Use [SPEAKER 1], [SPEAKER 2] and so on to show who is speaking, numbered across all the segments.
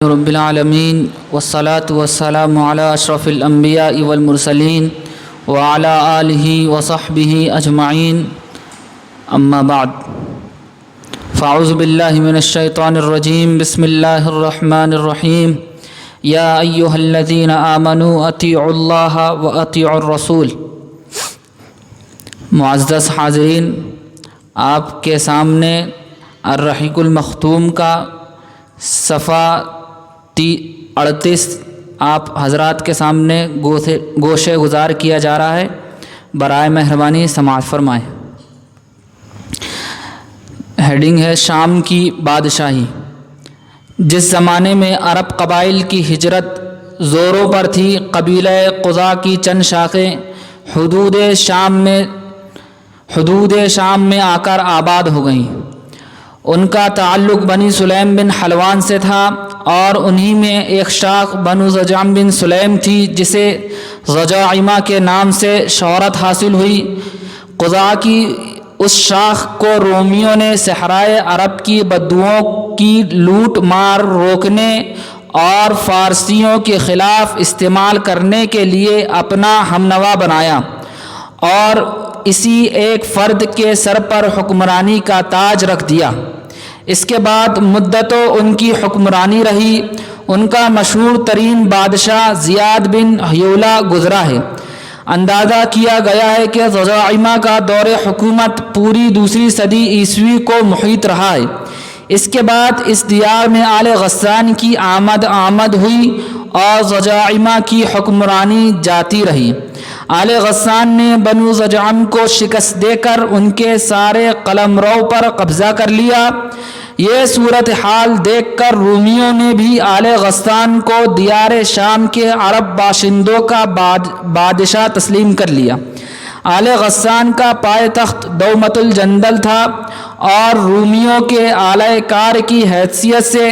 [SPEAKER 1] رب العالمین والصلاة والسلام علی اشرف الانبیاء والمرسلین وعلی آلہ وصحبہ اجمعین اما بعد فاعوذ باللہ من الشیطان الرجیم بسم اللہ الرحمن الرحیم یا ایہا الذین آمنوا اطیعوا اللہ واطیعوا الرسول۔ معزز حاضرین، آپ کے سامنے الرحیق المختوم کا صفحہ 38 آپ حضرات کے سامنے گوشے گزار کیا جا رہا ہے، برائے مہربانی سماعت فرمائیں۔ ہیڈنگ ہے شام کی بادشاہی۔ جس زمانے میں عرب قبائل کی ہجرت زوروں پر تھی، قبیلہ قزا کی چند شاخیں حدود شام میں آ کر آباد ہو گئیں۔ ان کا تعلق بنی سلیم بن حلوان سے تھا، اور انہی میں ایک شاخ بنو زجعم بن سلیم تھی جسے زجاعمہ کے نام سے شہرت حاصل ہوئی۔ قزا کی اس شاخ کو رومیوں نے صحرائے عرب کی بدوؤں کی لوٹ مار روکنے اور فارسیوں کے خلاف استعمال کرنے کے لیے اپنا ہمنوا بنایا، اور اسی ایک فرد کے سر پر حکمرانی کا تاج رکھ دیا۔ اس کے بعد مدتوں ان کی حکمرانی رہی۔ ان کا مشہور ترین بادشاہ زیاد بن حیولہ گزرا ہے۔ اندازہ کیا گیا ہے کہ زجاعمہ کا دور حکومت پوری دوسری صدی عیسوی کو محیط رہا ہے۔ اس کے بعد اس دیار میں آل غسان کی آمد ہوئی اور زجاعمہ کی حکمرانی جاتی رہی۔ آل غسان نے بنو زجعم کو شکست دے کر ان کے سارے قلمرو پر قبضہ کر لیا۔ یہ صورتحال دیکھ کر رومیوں نے بھی آل غسان کو دیار شام کے عرب باشندوں کا بادشاہ تسلیم کر لیا۔ آل غسان کا پائے تخت دومت الجندل تھا، اور رومیوں کے اعلی کار کی حیثیت سے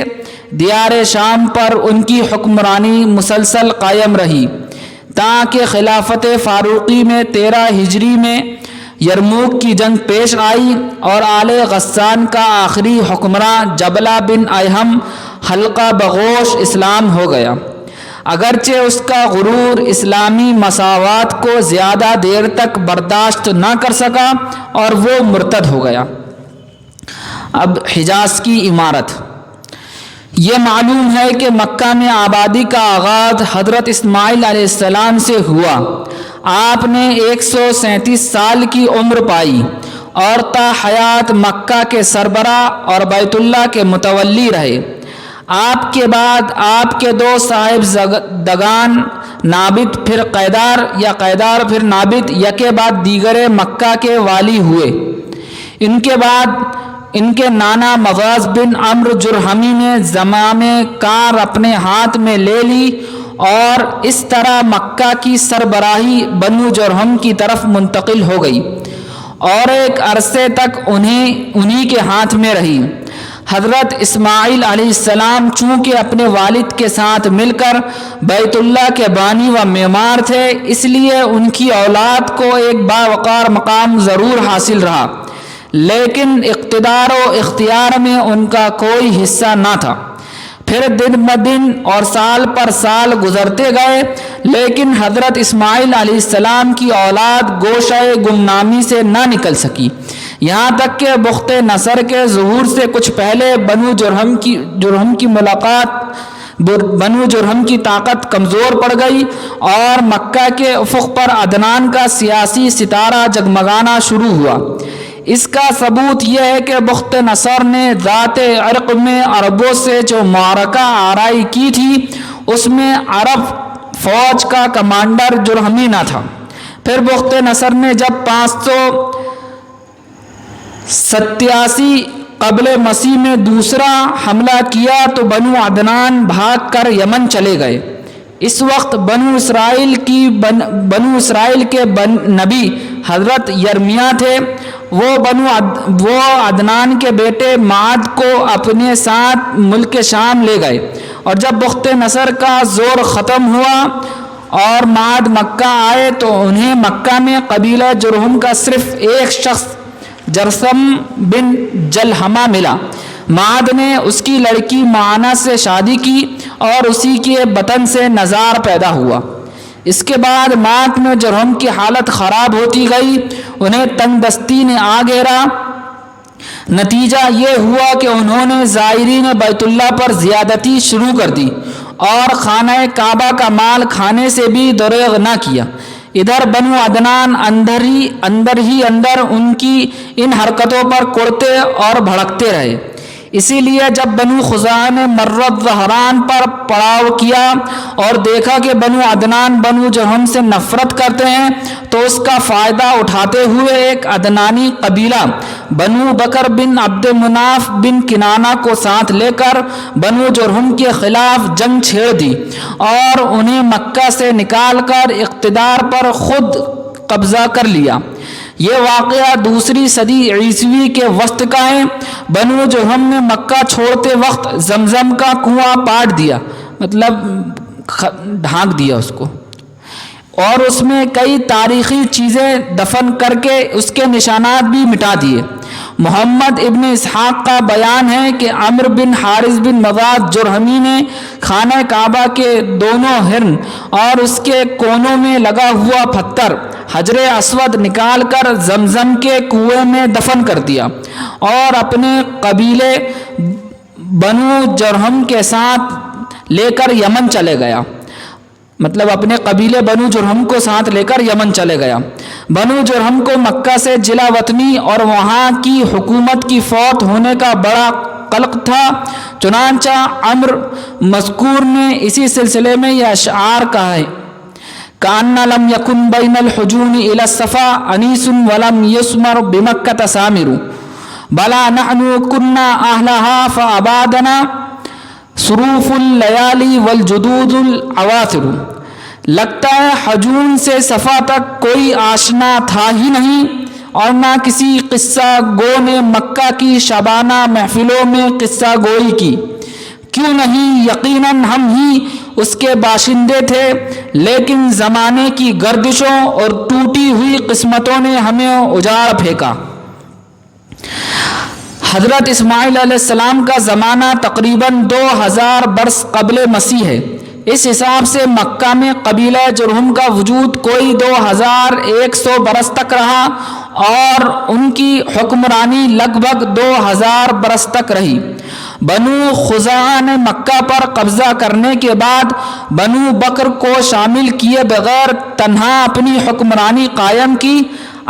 [SPEAKER 1] دیار شام پر ان کی حکمرانی مسلسل قائم رہی، تاکہ خلافت فاروقی میں 13 ہجری میں یرموک کی جنگ پیش آئی، اور آل غسان کا آخری حکمراں جبلہ بن ایہم حلقہ بغوش اسلام ہو گیا، اگرچہ اس کا غرور اسلامی مساوات کو زیادہ دیر تک برداشت نہ کر سکا اور وہ مرتد ہو گیا۔ اب حجاز کی عمارت۔ یہ معلوم ہے کہ مکہ میں آبادی کا آغاز حضرت اسماعیل علیہ السلام سے ہوا۔ آپ نے 137 سال کی عمر پائی اور تا حیات مکہ کے سربراہ اور بیت اللہ کے متولی رہے۔ آپ کے بعد آپ کے 2 صاحبزادگان نابت پھر قیدار یا قیدار پھر نابت یکے بعد دیگرے مکہ کے والی ہوئے۔ ان کے بعد ان کے نانا مغاز بن عمرو جرہمی نے زمام کار اپنے ہاتھ میں لے لی، اور اس طرح مکہ کی سربراہی بنو جرہم کی طرف منتقل ہو گئی، اور ایک عرصے تک انہی کے ہاتھ میں رہی۔ حضرت اسماعیل علیہ السلام چونکہ اپنے والد کے ساتھ مل کر بیت اللہ کے بانی و معمار تھے، اس لیے ان کی اولاد کو ایک باوقار مقام ضرور حاصل رہا، لیکن اقتدار و اختیار میں ان کا کوئی حصہ نہ تھا۔ پھر دن بدن اور سال پر سال گزرتے گئے، لیکن حضرت اسماعیل علیہ السلام کی اولاد گوشہ گمنامی سے نہ نکل سکی، یہاں تک کہ بخت نصر کے ظہور سے کچھ پہلے بنو جرہم کی طاقت کمزور پڑ گئی، اور مکہ کے افق پر عدنان کا سیاسی ستارہ جگمگانا شروع ہوا۔ اس کا ثبوت یہ ہے کہ بخت نصر نے ذات عرق میں عربوں سے جو معرکہ آرائی کی تھی، اس میں عرب فوج کا کمانڈر جرہمی نہ تھا۔ پھر بخت نصر نے جب 587 قبل مسیح میں دوسرا حملہ کیا تو بنو عدنان بھاگ کر یمن چلے گئے۔ اس وقت بنو اسرائیل کے نبی حضرت یرمیہ تھے۔ وہ عدنان کے بیٹے معد کو اپنے ساتھ ملک شام لے گئے، اور جب بخت نصر کا زور ختم ہوا اور معد مکہ آئے تو انہیں مکہ میں قبیلہ جرہم کا صرف ایک شخص جرثم بن جلحمہ ملا۔ معد نے اس کی لڑکی معانہ سے شادی کی اور اسی کے بطن سے نزار پیدا ہوا۔ اس کے بعد مات میں جرہم کی حالت خراب ہوتی گئی، انہیں تنگ دستی نے آ گھیرا۔ نتیجہ یہ ہوا کہ انہوں نے زائرین بیت اللہ پر زیادتی شروع کر دی اور خانہ کعبہ کا مال کھانے سے بھی دریغ نہ کیا۔ ادھر بنو عدنان اندر ہی ان کی ان حرکتوں پر کڑتے اور بھڑکتے رہے۔ اسی لیے جب بنو خزاعہ نے مرت ظہران پر پڑاؤ کیا اور دیکھا کہ بنو عدنان بنو جرہم سے نفرت کرتے ہیں، تو اس کا فائدہ اٹھاتے ہوئے ایک عدنانی قبیلہ بنو بکر بن عبد مناف بن کنانہ کو ساتھ لے کر بنو جرہم کے خلاف جنگ چھیڑ دی اور انہیں مکہ سے نکال کر اقتدار پر خود قبضہ کر لیا۔ یہ واقعہ دوسری صدی عیسوی کے وسط کا ہے۔ بنو جرہم نے مکہ چھوڑتے وقت زمزم کا کنواں پاٹ دیا، مطلب ڈھانک دیا اس کو، اور اس میں کئی تاریخی چیزیں دفن کر کے اس کے نشانات بھی مٹا دیے۔ محمد ابن اسحاق کا بیان ہے کہ عمرو بن حارث بن مغاث جرہمی نے خانہ کعبہ کے دونوں ہرن اور اس کے کونوں میں لگا ہوا پتھر حجر اسود نکال کر زمزم کے کنویں میں دفن کر دیا اور اپنے قبیلے بنو جرہم کے ساتھ لے کر یمن چلے گیا، مطلب اپنے قبیلے بنو جرہم کو ساتھ لے کر یمن چلے گیا۔ بنو جرہم کو مکہ سے جلا وطنی اور وہاں کی حکومت کی فوت ہونے کا بڑا قلق تھا، چنانچہ عمرو مذکور نے اسی سلسلے میں یہ اشعار کہا ہے: کأن لم يكن بين الحجون إلى الصفا أنيس ولم يسمر بمكة سامر بلا نحن كنا أهلها فأبادنا صروف الليالي والجدود العواثر۔ لگتا ہے حجون سے صفا تک کوئی آشنا تھا ہی نہیں، اور نہ کسی قصہ گو نے مکہ کی شبانہ محفلوں میں قصہ گوئی کی۔ کیوں نہیں، یقیناً ہم ہی اس کے باشندے تھے، لیکن زمانے کی گردشوں اور ٹوٹی ہوئی قسمتوں نے ہمیں اجاڑ پھینکا۔ حضرت اسماعیل علیہ السلام کا زمانہ تقریباً 2000 برس قبل مسیح ہے۔ اس حساب سے مکہ میں قبیلہ جرہم کا وجود کوئی 2100 برس تک رہا اور ان کی حکمرانی لگ بھگ 2000 برس تک رہی۔ بنو خزاعہ نے مکہ پر قبضہ کرنے کے بعد بنو بکر کو شامل کیے بغیر تنہا اپنی حکمرانی قائم کی۔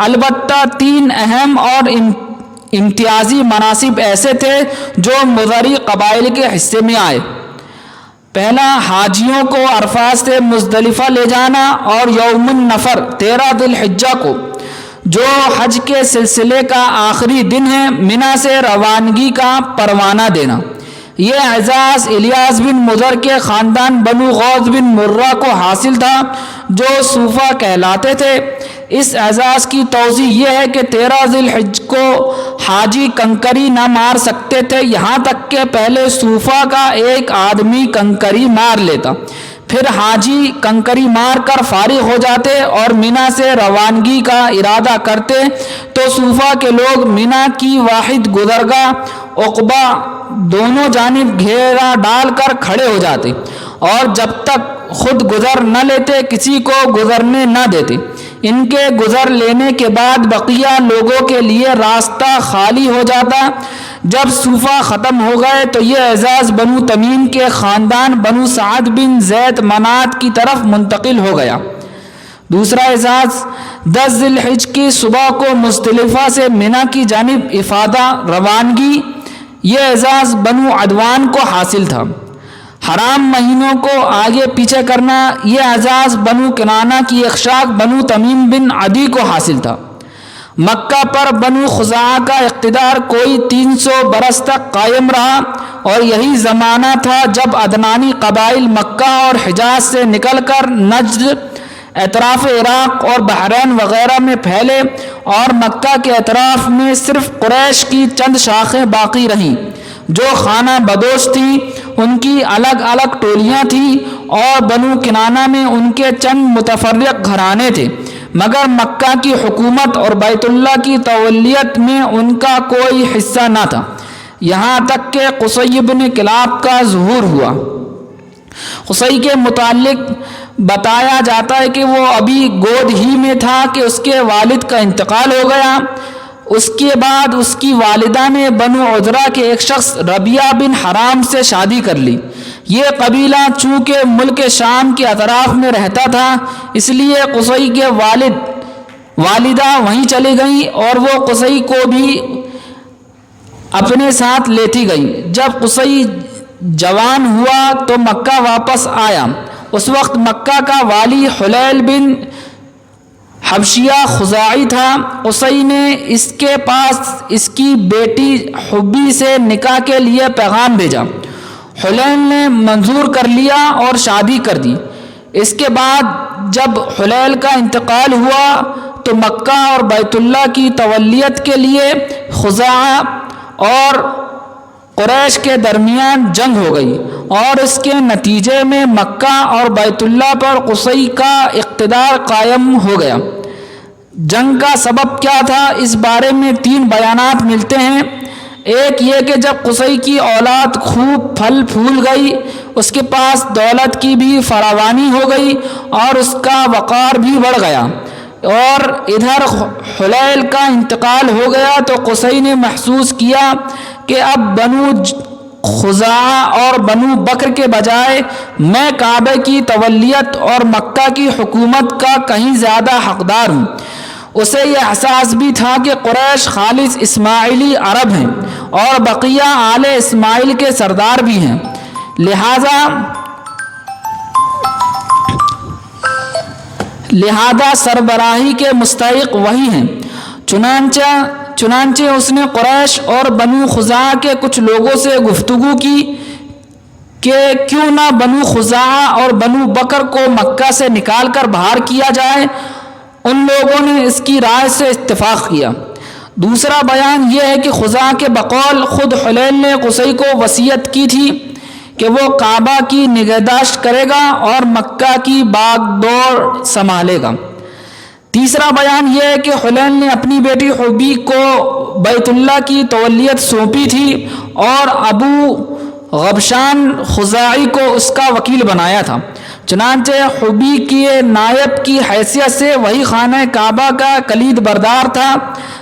[SPEAKER 1] البتہ 3 اہم اور امتیازی مناصب ایسے تھے جو مضری قبائل کے حصے میں آئے۔ پہلا، حاجیوں کو عرفات سے مزدلفہ لے جانا اور یوم النفر 13 ذی الحجہ کو، جو حج کے سلسلے کا آخری دن ہے، منی سے روانگی کا پروانہ دینا۔ یہ اعزاز الیاس بن مضر کے خاندان بنو غوث بن مرہ کو حاصل تھا، جو صوفہ کہلاتے تھے۔ اس اعزاز کی توضیح یہ ہے کہ 13 ذی الحجہ کو حاجی کنکری نہ مار سکتے تھے، یہاں تک کہ پہلے صوفہ کا ایک آدمی کنکری مار لیتا، پھر حاجی کنکری مار کر فارغ ہو جاتے اور منی سے روانگی کا ارادہ کرتے تو صوفہ کے لوگ منی کی واحد گزرگاہ عقبہ دونوں جانب گھیرا ڈال کر کھڑے ہو جاتے اور جب تک خود گزر نہ لیتے کسی کو گزرنے نہ دیتے۔ ان کے گزر لینے کے بعد بقیہ لوگوں کے لیے راستہ خالی ہو جاتا۔ جب صوفہ ختم ہو گئے تو یہ اعزاز بنو تمیم کے خاندان بنو سعد بن زید منات کی طرف منتقل ہو گیا۔ دوسرا اعزاز 10 ذی الحجہ کی صبح کو مزدلفہ سے منی کی جانب افادہ روانگی، یہ اعزاز بنو عدوان کو حاصل تھا۔ حرام مہینوں کو آگے پیچھے کرنا، یہ اعزاز بنو کنانہ کی ایک شاخ بنو تمیم بن عدی کو حاصل تھا۔ مکہ پر بنو خزاعہ کا اقتدار کوئی 300 برس تک قائم رہا اور یہی زمانہ تھا جب عدنانی قبائل مکہ اور حجاز سے نکل کر نجد، اطراف عراق اور بحرین وغیرہ میں پھیلے اور مکہ کے اطراف میں صرف قریش کی چند شاخیں باقی رہیں جو خانہ بدوش تھیں۔ ان کی الگ الگ ٹولیاں تھیں اور بنو کنانہ میں ان کے چند متفرق گھرانے تھے، مگر مکہ کی حکومت اور بیت اللہ کی تولیت میں ان کا کوئی حصہ نہ تھا۔ یہاں تک کہ قصی بن کلاب کا ظہور ہوا۔ قصی کے متعلق بتایا جاتا ہے کہ وہ ابھی گود ہی میں تھا کہ اس کے والد کا انتقال ہو گیا۔ اس کے بعد اس کی والدہ نے بنو عذرہ کے ایک شخص ربیعہ بن حرام سے شادی کر لی۔ یہ قبیلہ چونکہ ملک شام کے اطراف میں رہتا تھا، اس لیے قصی کے والدہ وہیں چلی گئیں اور وہ قصی کو بھی اپنے ساتھ لیتی گئی۔ جب قصی جوان ہوا تو مکہ واپس آیا۔ اس وقت مکہ کا والی حلیل بن حبشیہ خزاعی تھا۔ قصی نے اس کے پاس اس کی بیٹی حبی سے نکاح کے لیے پیغام بھیجا۔ حلیل نے منظور کر لیا اور شادی کر دی۔ اس کے بعد جب حلیل کا انتقال ہوا تو مکہ اور بیت اللہ کی تولیت کے لیے خزاعہ اور قریش کے درمیان جنگ ہو گئی اور اس کے نتیجے میں مکہ اور بیت اللہ پر قصی کا اقتدار قائم ہو گیا۔ جنگ کا سبب کیا تھا؟ اس بارے میں 3 بیانات ملتے ہیں۔ ایک یہ کہ جب قصی کی اولاد خوب پھل پھول گئی، اس کے پاس دولت کی بھی فراوانی ہو گئی اور اس کا وقار بھی بڑھ گیا، اور ادھر حلیل کا انتقال ہو گیا تو قصی نے محسوس کیا کہ اب بنو خزاعہ اور بنو بکر کے بجائے میں کعبہ کی تولیت اور مکہ کی حکومت کا کہیں زیادہ حقدار ہوں۔ اسے یہ احساس بھی تھا کہ قریش خالص اسماعیلی عرب ہیں اور بقیہ آل اسماعیل کے سردار بھی ہیں، لہذا سربراہی کے مستحق وہی ہیں۔ چنانچہ اس نے قریش اور بنو خزاعہ کے کچھ لوگوں سے گفتگو کی کہ کیوں نہ بنو خزاعہ اور بنو بکر کو مکہ سے نکال کر باہر کیا جائے۔ ان لوگوں نے اس کی رائے سے اتفاق کیا۔ دوسرا بیان یہ ہے کہ خزاعہ کے بقول خود حلیل نے قصی کو وصیت کی تھی کہ وہ کعبہ کی نگہداشت کرے گا اور مکہ کی باغ دوڑ سنبھالے گا۔ تیسرا بیان یہ ہے کہ حلیل نے اپنی بیٹی حبی کو بیت اللہ کی تولیت سونپی تھی اور ابو غبشان خزاعی کو اس کا وکیل بنایا تھا۔ چنانچہ حبی کی نائب کی حیثیت سے وہی خانہ کعبہ کا کلید بردار تھا۔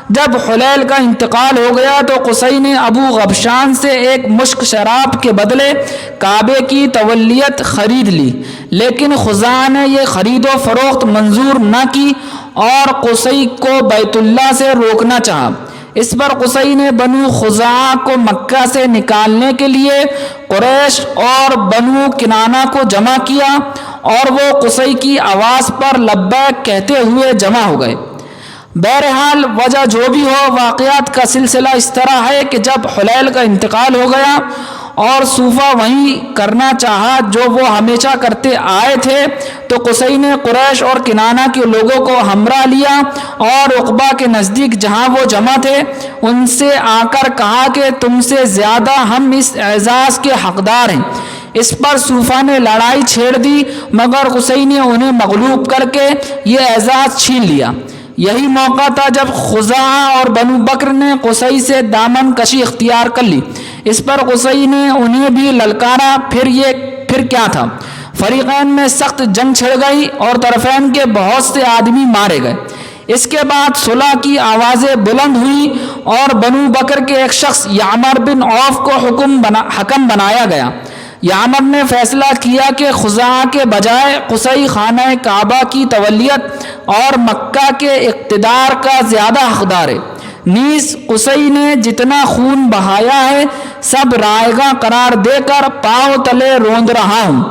[SPEAKER 1] جب حلیل کا انتقال ہو گیا تو قصی نے ابو غبشان سے ایک مشک شراب کے بدلے کعبے کی تولیت خرید لی، لیکن خزاعہ نے یہ خرید و فروخت منظور نہ کی اور قصی کو بیت اللہ سے روکنا چاہا۔ اس پر قصی نے بنو خزاعہ کو مکہ سے نکالنے کے لیے قریش اور بنو کنانہ کو جمع کیا اور وہ قصی کی آواز پر لبیک کہتے ہوئے جمع ہو گئے۔ بہرحال وجہ جو بھی ہو، واقعات کا سلسلہ اس طرح ہے کہ جب حلیل کا انتقال ہو گیا اور صوفہ وہیں کرنا چاہا جو وہ ہمیشہ کرتے آئے تھے، تو قصی نے قریش اور کنانہ کے لوگوں کو ہمراہ لیا اور عقبہ کے نزدیک جہاں وہ جمع تھے ان سے آ کر کہا کہ تم سے زیادہ ہم اس اعزاز کے حقدار ہیں۔ اس پر صوفہ نے لڑائی چھیڑ دی، مگر قصی نے انہیں مغلوب کر کے یہ اعزاز چھین لیا۔ یہی موقع تھا جب خزاعہ اور بنو بکر نے قصی سے دامن کشی اختیار کر لی۔ اس پر قصی نے انہیں بھی للکارا۔ پھر کیا تھا؟ فریقین میں سخت جنگ چھڑ گئی اور طرفین کے بہت سے آدمی مارے گئے۔ اس کے بعد صلح کی آوازیں بلند ہوئی اور بنو بکر کے ایک شخص یعمر بن عوف کو حکم بنایا گیا۔ یعمر نے فیصلہ کیا کہ خزاعہ کے بجائے قصی خانہ کعبہ کی تولیت اور مکہ کے اقتدار کا زیادہ حقدار ہے۔ نیز قصی نے جتنا خون بہایا ہے سب رائگاں قرار دے کر پاؤں تلے روند رہا ہوں۔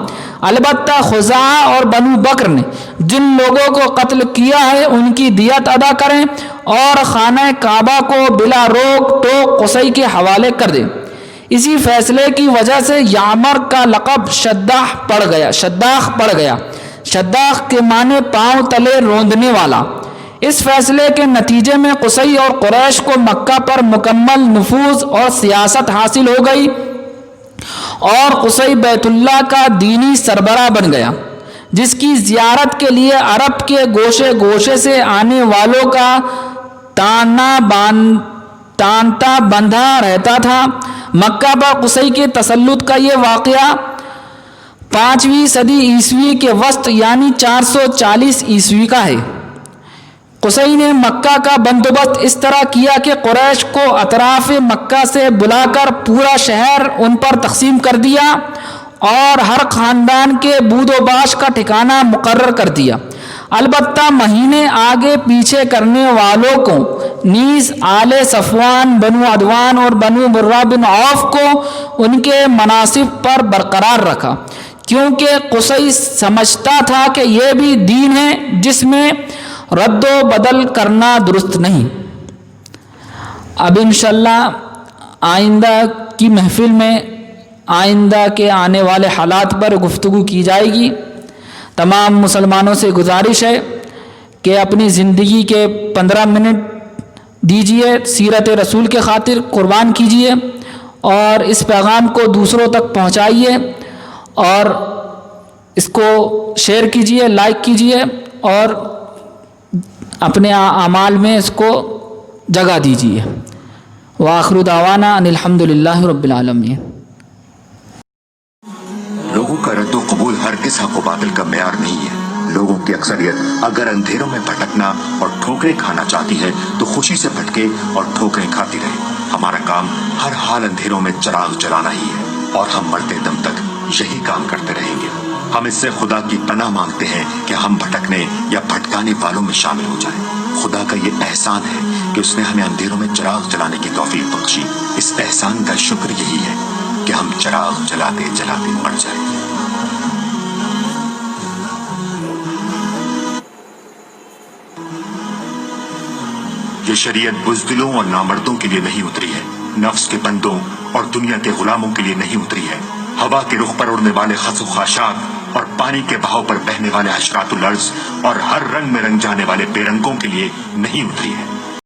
[SPEAKER 1] البتہ خزاعہ اور بنو بکر نے جن لوگوں کو قتل کیا ہے ان کی دیت ادا کریں اور خانہ کعبہ کو بلا روک ٹوک قصی کے حوالے کر دیں۔ اسی فیصلے کی وجہ سے یعمر کا لقب شداخ پڑ گیا۔ شداخ کے معنی پاؤں تلے روندنے والا۔ اس فیصلے کے نتیجے میں قصی اور قریش کو مکہ پر مکمل نفوذ اور سیاست حاصل ہو گئی اور قصی بیت اللہ کا دینی سربراہ بن گیا، جس کی زیارت کے لیے عرب کے گوشے گوشے سے آنے والوں کا تانتا بندھا رہتا تھا۔ مکہ پر قصی کے تسلط کا یہ واقعہ 5ویں صدی عیسوی کے وسط یعنی 440 عیسوی کا ہے۔ قصی نے مکہ کا بندوبست اس طرح کیا کہ قریش کو اطراف مکہ سے بلا کر پورا شہر ان پر تقسیم کر دیا اور ہر خاندان کے بود و باش کا ٹھکانہ مقرر کر دیا۔ البتہ مہینے آگے پیچھے کرنے والوں کو نیز آل صفوان، بنو عدوان اور بنو مرہ بن عوف کو ان کے مناصب پر برقرار رکھا، کیونکہ قصی سمجھتا تھا کہ یہ بھی دین ہے جس میں رد و بدل کرنا درست نہیں۔ اب انشاءاللہ آئندہ کی محفل میں آئندہ کے آنے والے حالات پر گفتگو کی جائے گی۔ تمام مسلمانوں سے گزارش ہے کہ اپنی زندگی کے 15 منٹ دیجیے، سیرت رسول کے خاطر قربان کیجیے اور اس پیغام کو دوسروں تک پہنچائیے اور اس کو شیئر کیجیے، لائک کیجیے اور اپنے اعمال میں اس کو جگہ دیجیے۔ وآخر دعوانا ان الحمدللہ رب العالمین۔
[SPEAKER 2] لوگوں کا رد و قبول ہرگز حق و باطل کا معیار نہیں ہے۔ لوگوں کی اکثریت اگر اندھیروں میں بھٹکنا اور ٹھوکریں کھانا چاہتی ہے تو خوشی سے بھٹکے اور ٹھوکریں کھاتی رہے۔ ہمارا کام ہر حال اندھیروں میں چراغ جلانا ہی ہے اور ہم مرتے دم تک یہی کام کرتے رہیں گے۔ ہم اس سے خدا کی پناہ مانگتے ہیں کہ ہم بھٹکنے یا بھٹکانے والوں میں شامل ہو جائیں۔ خدا کا یہ احسان ہے کہ اس نے ہمیں اندھیروں میں چراغ جلانے کی توفیق بخشی۔ اس احسان کا شکر یہی ہے کہ ہم چراغ جلاتے جلاتے مر جائیں۔ یہ شریعت بزدلوں اور نامردوں کے لیے نہیں اتری ہے، نفس کے بندوں اور دنیا کے غلاموں کے لیے نہیں اتری ہے، ہوا کے رخ پر اڑنے والے خس و خاشاک اور پانی کے بہاؤ پر بہنے والے حشرات الارض اور ہر رنگ میں رنگ جانے والے بے رنگوں کے لیے نہیں اتری ہے۔